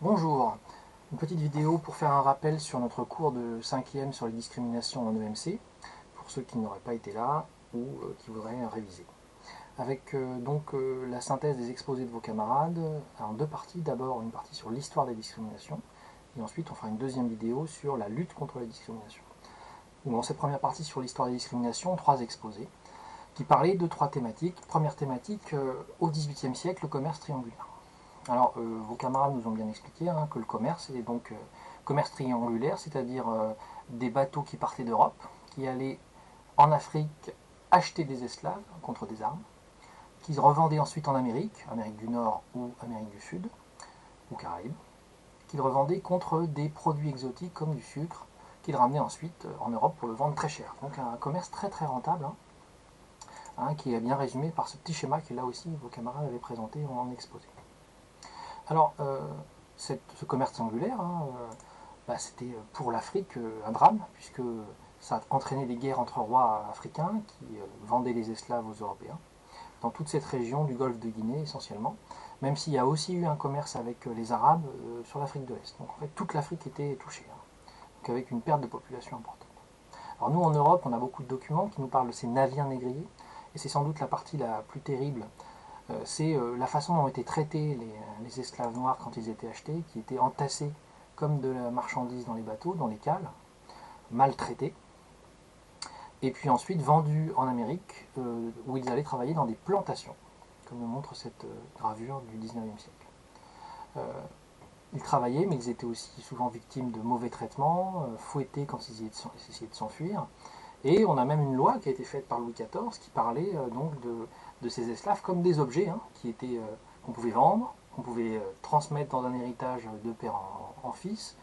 Bonjour, une petite vidéo pour faire un rappel sur notre cours de 5e sur les discriminations en EMC, pour ceux qui n'auraient pas été là ou qui voudraient réviser. Avec la synthèse des exposés de vos camarades en deux parties. D'abord une partie sur l'histoire des discriminations, et ensuite on fera une deuxième vidéo sur la lutte contre les discriminations. Dans cette première partie sur l'histoire des discriminations, trois exposés qui parlaient de trois thématiques. Première thématique, au XVIIIe siècle, le commerce triangulaire. Alors, vos camarades nous ont bien expliqué que le commerce est donc commerce triangulaire, c'est-à-dire des bateaux qui partaient d'Europe, qui allaient en Afrique acheter des esclaves contre des armes, qui se revendaient ensuite en Amérique, Amérique du Nord ou Amérique du Sud, ou Caraïbes, qu'ils revendaient contre des produits exotiques comme du sucre, qu'ils ramenaient ensuite en Europe pour le vendre très cher. Donc un commerce très très rentable, qui est bien résumé par ce petit schéma que là aussi vos camarades avaient présenté en exposé. Alors, ce commerce triangulaire, c'était pour l'Afrique un drame, puisque ça a entraîné des guerres entre rois africains qui vendaient les esclaves aux Européens, dans toute cette région du golfe de Guinée essentiellement, même s'il y a aussi eu un commerce avec les Arabes sur l'Afrique de l'Est. Donc en fait, toute l'Afrique était touchée, donc avec une perte de population importante. Alors nous, en Europe, on a beaucoup de documents qui nous parlent de ces navires négriers, et c'est sans doute la partie la plus terrible. C'est la façon dont ont été traités les esclaves noirs quand ils étaient achetés, qui étaient entassés comme de la marchandise dans les bateaux, dans les cales, maltraités, et puis ensuite vendus en Amérique, où ils allaient travailler dans des plantations, comme le montre cette gravure du 19e siècle. Ils travaillaient, mais ils étaient aussi souvent victimes de mauvais traitements, fouettés quand ils essayaient de s'enfuir. Et on a même une loi qui a été faite par Louis XIV qui parlait donc de ces esclaves comme des objets qu'on pouvait vendre, qu'on pouvait transmettre dans un héritage de père en fils.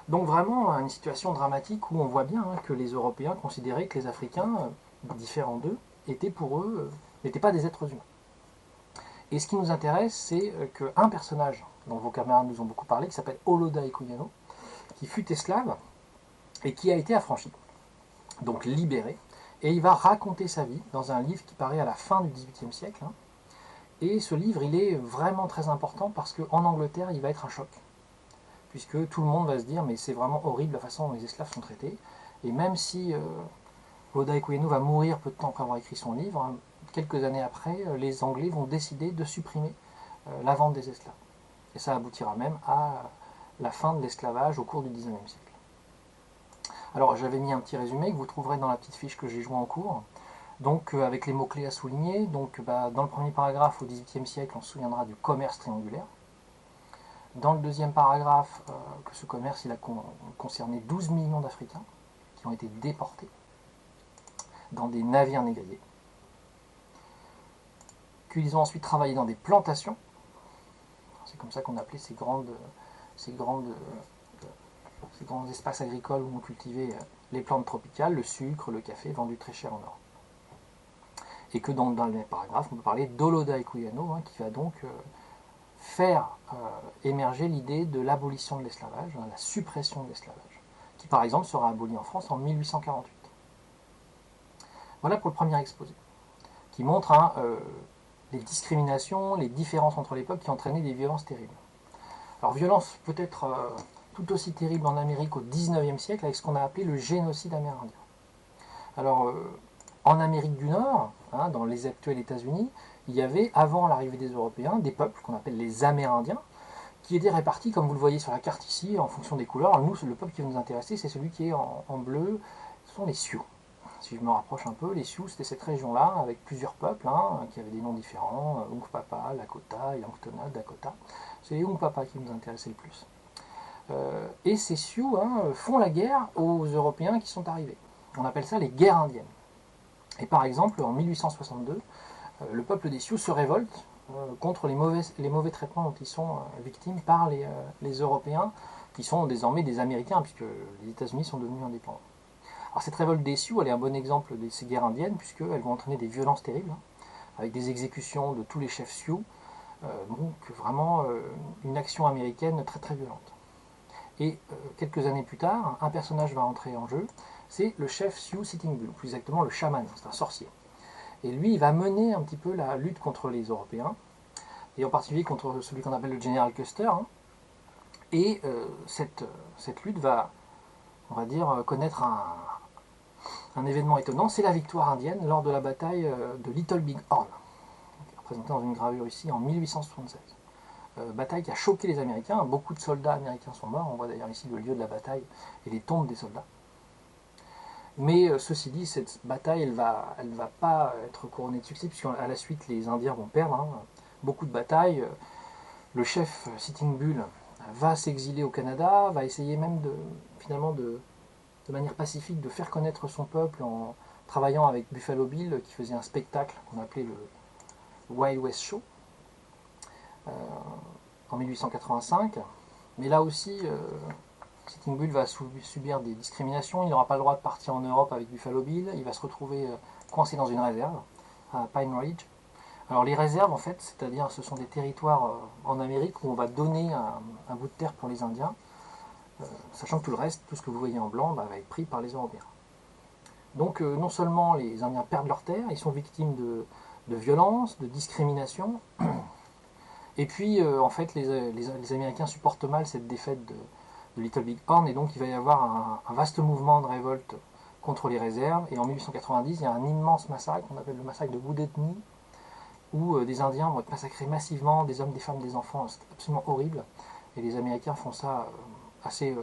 Donc vraiment une situation dramatique où on voit bien que les Européens considéraient que les Africains, différents d'eux, étaient pour eux, n'étaient pas des êtres humains. Et ce qui nous intéresse, c'est qu'un personnage dont vos camarades nous ont beaucoup parlé, qui s'appelle Oloda Equiano, qui fut esclave et qui a été affranchi, donc libéré, et il va raconter sa vie dans un livre qui paraît à la fin du XVIIIe siècle. Et ce livre, il est vraiment très important parce qu'en Angleterre, il va être un choc, puisque tout le monde va se dire mais c'est vraiment horrible la façon dont les esclaves sont traités. Et même si Oda Equiano va mourir peu de temps après avoir écrit son livre, quelques années après, les Anglais vont décider de supprimer la vente des esclaves. Et ça aboutira même à la fin de l'esclavage au cours du XIXe siècle. Alors j'avais mis un petit résumé que vous trouverez dans la petite fiche que j'ai joint en cours. Donc avec les mots-clés à souligner, donc dans le premier paragraphe, au XVIIIe siècle, on se souviendra du commerce triangulaire. Dans le deuxième paragraphe, que ce commerce il a concerné 12 millions d'Africains qui ont été déportés dans des navires négriers, qu'ils ont ensuite travaillé dans des plantations. C'est comme ça qu'on appelait ces grands espaces agricoles où on cultivait les plantes tropicales, le sucre, le café, vendus très cher en Europe. Et que dans le même paragraphe, on peut parler d'Oloda Equiano, qui va donc faire émerger l'idée de l'abolition de l'esclavage, la suppression de l'esclavage, qui par exemple sera abolie en France en 1848. Voilà pour le premier exposé, qui montre les discriminations, les différences entre les peuples qui entraînaient des violences terribles. Alors violence peut-être tout aussi terrible en Amérique au XIXe siècle avec ce qu'on a appelé le génocide amérindien. Alors en Amérique du Nord, dans les actuels États-Unis, il y avait, avant l'arrivée des Européens, des peuples qu'on appelle les Amérindiens, qui étaient répartis, comme vous le voyez sur la carte ici, en fonction des couleurs. Alors nous, le peuple qui va nous intéresser, c'est celui qui est en bleu, ce sont les Sioux. Si je me rapproche un peu, les Sioux, c'était cette région-là, avec plusieurs peuples, qui avaient des noms différents, Hunkpapa, Lakota, Yanktonah, Dakota. C'est les Hunkpapa qui nous intéressaient le plus. Et ces Sioux font la guerre aux Européens qui sont arrivés. On appelle ça les guerres indiennes. Et par exemple, en 1862, le peuple des Sioux se révolte contre les mauvais traitements dont ils sont victimes par les Européens, qui sont désormais des Américains, puisque les États-Unis sont devenus indépendants. Alors cette révolte des Sioux, elle est un bon exemple de ces guerres indiennes, puisqu'elles vont entraîner des violences terribles, avec des exécutions de tous les chefs Sioux, donc vraiment une action américaine très très violente. Et quelques années plus tard, un personnage va entrer en jeu, c'est le chef Sioux Sitting Bull, plus exactement le chaman, c'est un sorcier. Et lui, il va mener un petit peu la lutte contre les Européens, et en particulier contre celui qu'on appelle le général Custer, Et cette lutte va, on va dire, connaître un événement étonnant, c'est la victoire indienne lors de la bataille de Little Big Horn, représentée dans une gravure ici en 1876. Bataille qui a choqué les Américains, beaucoup de soldats américains sont morts, on voit d'ailleurs ici le lieu de la bataille et les tombes des soldats. Mais ceci dit, cette bataille, elle va pas être couronnée de succès, puisqu'à la suite, les Indiens vont perdre beaucoup de batailles. Le chef Sitting Bull va s'exiler au Canada, va essayer même finalement de manière pacifique de faire connaître son peuple en travaillant avec Buffalo Bill, qui faisait un spectacle qu'on appelait le Wild West Show, en 1885. Mais là aussi, Sitting Bull va subir des discriminations, il n'aura pas le droit de partir en Europe avec Buffalo Bill, il va se retrouver coincé dans une réserve, à Pine Ridge. Alors les réserves, en fait, c'est-à-dire ce sont des territoires en Amérique où on va donner un bout de terre pour les Indiens, sachant que tout le reste, tout ce que vous voyez en blanc, va être pris par les Européens. Donc non seulement les Indiens perdent leur terre, ils sont victimes de violences, de discrimination, et puis en fait les Américains supportent mal cette défaite de Little Big Horn, et donc il va y avoir un vaste mouvement de révolte contre les réserves, et en 1890 il y a un immense massacre, qu'on appelle le massacre de Wounded Knee, où des Indiens vont être massacrés massivement, des hommes, des femmes, des enfants, c'est absolument horrible, et les Américains font ça assez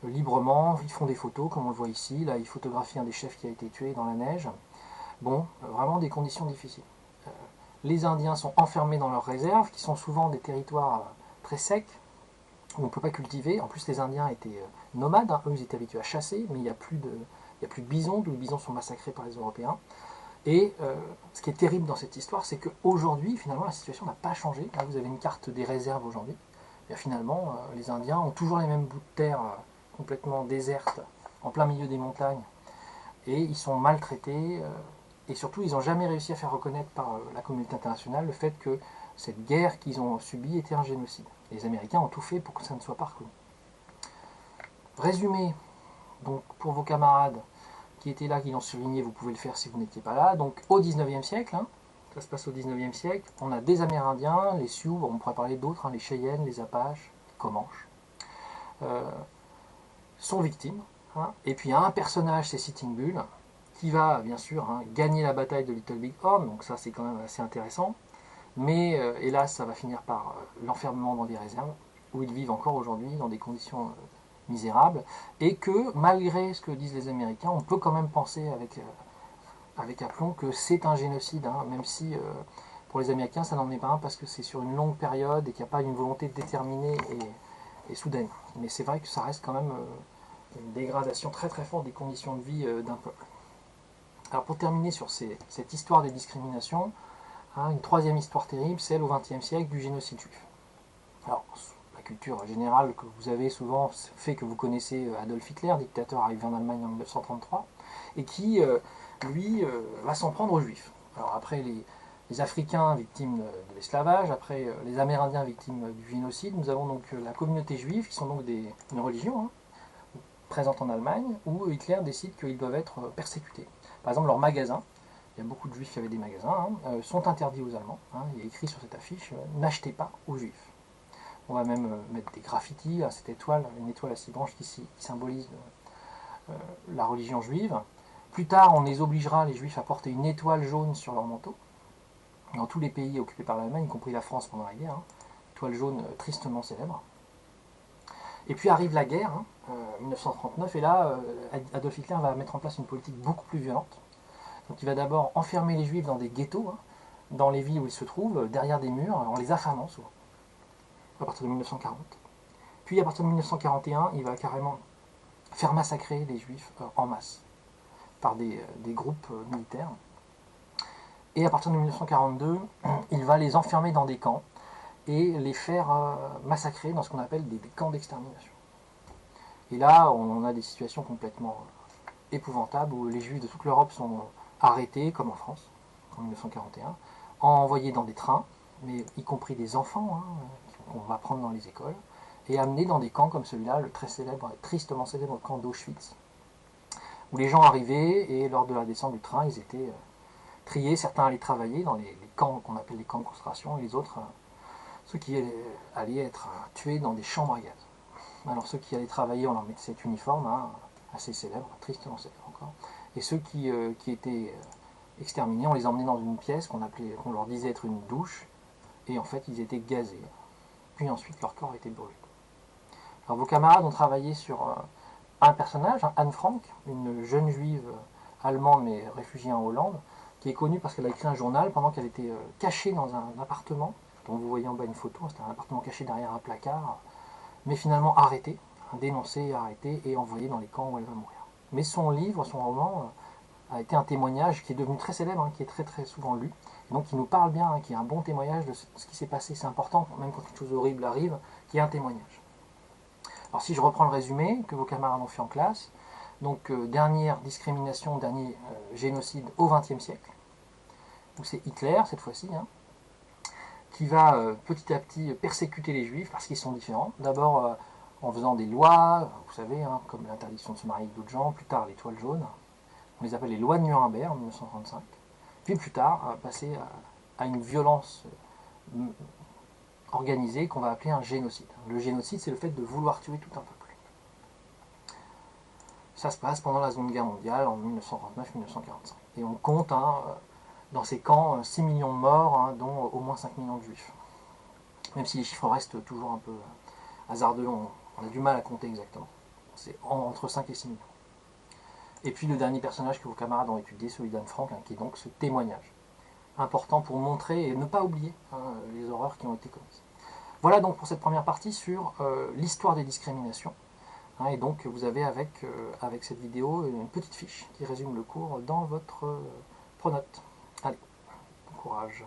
librement, ils font des photos comme on le voit ici, là ils photographient un des chefs qui a été tué dans la neige, bon, vraiment des conditions difficiles. Les Indiens sont enfermés dans leurs réserves, qui sont souvent des territoires très secs, où on ne peut pas cultiver. En plus, les Indiens étaient nomades, eux ils étaient habitués à chasser, mais il n'y a plus de bisons, d'où les bisons sont massacrés par les Européens. Et ce qui est terrible dans cette histoire, c'est qu'aujourd'hui, finalement, la situation n'a pas changé. Là, vous avez une carte des réserves aujourd'hui. Et finalement, les Indiens ont toujours les mêmes bouts de terre complètement désertes, en plein milieu des montagnes, et ils sont maltraités. Et surtout, ils n'ont jamais réussi à faire reconnaître par la communauté internationale le fait que cette guerre qu'ils ont subie était un génocide. Les Américains ont tout fait pour que ça ne soit pas reconnu. Résumé, donc pour vos camarades qui étaient là, qui l'ont souligné, vous pouvez le faire si vous n'étiez pas là. Donc au 19e siècle, ça se passe au 19e siècle, on a des Amérindiens, les Sioux, on pourrait parler d'autres, les Cheyennes, les Apaches, les Comanches, sont victimes. Et puis il y a un personnage, c'est Sitting Bull, qui va bien sûr gagner la bataille de Little Big Horn, donc ça c'est quand même assez intéressant. Mais hélas, ça va finir par l'enfermement dans des réserves, où ils vivent encore aujourd'hui dans des conditions misérables, et que malgré ce que disent les Américains, on peut quand même penser avec aplomb que c'est un génocide, même si pour les Américains ça n'en est pas un, parce que c'est sur une longue période et qu'il n'y a pas une volonté déterminée et soudaine. Mais c'est vrai que ça reste quand même une dégradation très très forte des conditions de vie d'un peuple. Alors pour terminer sur cette histoire des discriminations, une troisième histoire terrible, celle au XXe siècle du génocide juif. Alors, la culture générale que vous avez souvent fait que vous connaissez Adolf Hitler, dictateur arrivé en Allemagne en 1933, et qui, lui, va s'en prendre aux juifs. Alors après les Africains victimes de l'esclavage, après les Amérindiens victimes du génocide, nous avons donc la communauté juive, qui sont donc une religion, présente en Allemagne, où Hitler décide qu'ils doivent être persécutés. Par exemple, leurs magasins, il y a beaucoup de juifs qui avaient des magasins, sont interdits aux Allemands. Il y a écrit sur cette affiche « N'achetez pas aux juifs ». On va même mettre des graffitis à cette étoile, une étoile à 6 branches qui symbolise la religion juive. Plus tard, on les obligera, les juifs, à porter une étoile jaune sur leur manteau. Dans tous les pays occupés par l'Allemagne, y compris la France pendant la guerre, étoile jaune tristement célèbre. Et puis arrive la guerre, 1939, et là, Adolf Hitler va mettre en place une politique beaucoup plus violente. Donc il va d'abord enfermer les juifs dans des ghettos, dans les villes où ils se trouvent, derrière des murs, en les affamant souvent, à partir de 1940. Puis à partir de 1941, il va carrément faire massacrer les juifs en masse, par des groupes militaires. Et à partir de 1942, il va les enfermer dans des camps, et les faire massacrer dans ce qu'on appelle des camps d'extermination. Et là, on a des situations complètement épouvantables, où les juifs de toute l'Europe sont arrêtés, comme en France, en 1941, envoyés dans des trains, mais y compris des enfants, qu'on va prendre dans les écoles, et amenés dans des camps comme celui-là, le très célèbre, tristement célèbre camp d'Auschwitz, où les gens arrivaient, et lors de la descente du train, ils étaient triés, certains allaient travailler dans les camps qu'on appelle les camps de concentration, et les autres, ceux qui allaient être tués dans des chambres à gaz. Alors ceux qui allaient travailler, on leur mettait cet uniforme, hein, assez célèbre, tristement célèbre encore. Et ceux qui étaient exterminés, on les emmenait dans une pièce qu'on leur disait être une douche, et en fait ils étaient gazés. Puis ensuite leur corps était brûlé. Alors vos camarades ont travaillé sur un personnage, hein, Anne Frank, une jeune juive allemande mais réfugiée en Hollande, qui est connue parce qu'elle a écrit un journal pendant qu'elle était cachée dans un appartement, dont vous voyez en bas une photo, c'était un appartement caché derrière un placard, mais finalement arrêtée, dénoncée, arrêtée et envoyée dans les camps où elle va mourir. Mais son livre, son roman, a été un témoignage qui est devenu très célèbre, hein, qui est très très souvent lu, et donc qui nous parle bien, hein, qui est un bon témoignage de ce qui s'est passé. C'est important, même quand quelque chose d'horrible arrive, qu'il y ait un témoignage. Alors si je reprends le résumé que vos camarades ont fait en classe, donc dernière discrimination, dernier génocide au XXe siècle, où c'est Hitler cette fois-ci, hein, qui va petit à petit persécuter les juifs parce qu'ils sont différents. D'abord en faisant des lois, vous savez, hein, comme l'interdiction de se marier avec d'autres gens, plus tard les toiles jaunes, on les appelle les lois de Nuremberg en 1935, puis plus tard passer à une violence organisée qu'on va appeler un génocide. Le génocide, c'est le fait de vouloir tuer tout un peuple. Ça se passe pendant la Seconde Guerre mondiale en 1939-1945. Et on compte dans ces camps 6 millions de morts, hein, dont au moins 5 millions de juifs. Même si les chiffres restent toujours un peu hasardeux, on a du mal à compter exactement. C'est entre 5 et 6 millions. Et puis le dernier personnage que vos camarades ont étudié, celui d'Anne Frank, hein, qui est donc ce témoignage. Important pour montrer et ne pas oublier les horreurs qui ont été commises. Voilà donc pour cette première partie sur l'histoire des discriminations. Hein, et donc vous avez avec cette vidéo une petite fiche qui résume le cours dans votre pronote. Allez, bon courage.